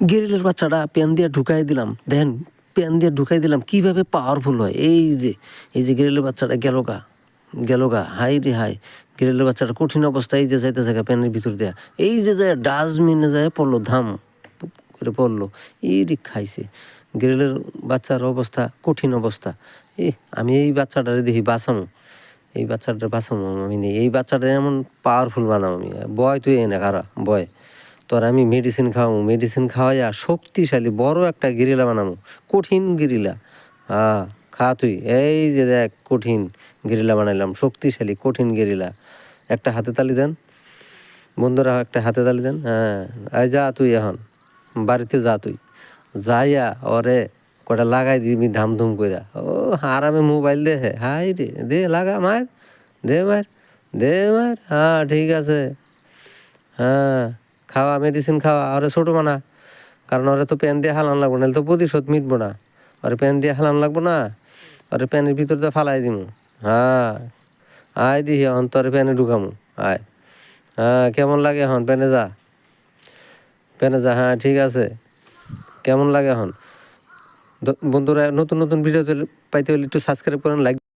গেরিলের বাচ্চাটা প্যান দিয়ে ঢুকাই দিলাম, দেখেন প্যান দিয়ে ঢুকাই দিলাম কীভাবে পাওয়ারফুল হয়। এই যে গেরিলের বাচ্চাটা গেল গা, হাই রে হাই। গেরিলের বাচ্চাটা কঠিন অবস্থা, এই যে যাইতে জায়গা প্যানের ভিতর দেয়া, এই যে যায় ডাস্টবিনে যায় পড়লো, ধাম করে পড়লো, এই রে খাইছে। গেরিলের বাচ্চার অবস্থা কঠিন অবস্থা। আমি এই বাচ্চাটারে দেখি বাঁচামো, এই বাচ্চাটা বাঁচামো আমি নেই, এই বাচ্চাটা এমন পাওয়ারফুল বানাবো আমি। বয় তুই এনে খারা বয়, তোর আমি মেডিসিন খাওয়াবো, মেডিসিন খাওয়াইয়া শক্তিশালী বড় একটা গেরিলা বানাবো, কঠিন গেরিলা। খা তুই, এই যে দেখ কঠিন গেরিলা বানাইলাম, শক্তিশালী কঠিন গেরিলা। একটা হাতে তালি দেন বন্ধুরা, একটা হাতে তালি দেন। এই যা তুই এখন বাড়িতে যা, তুই যাইয়া ওরে কটা লাগাই দিবি ধামধুম কইরা। ও আরামে মোবাইল দে, হাই রে দে লাগা মার, দে মার, দে মার। ঠিক আছে, খাওয়া মেডিসিন খাওয়া, ওরে ছোটো বানা, কারণ ওরে তো প্যান দিয়ে হালান লাগবো, নাহলে তো প্রতিশোধ মিটবো না। ওরে প্যান দিয়ে হালান লাগবো না, ওরে প্যানের ভিতর দিয়ে ফালাই দিমু। আয় দিহি এখন তোরে প্যানে ঢুকামু, আয়। কেমন লাগে এখন, প্যানে যা, প্যানে যা। ঠিক আছে, কেমন লাগে এখন? বন্ধুরা নতুন নতুন ভিডিও পাইতে হলে একটু সাবস্ক্রাইব করেন, লাইক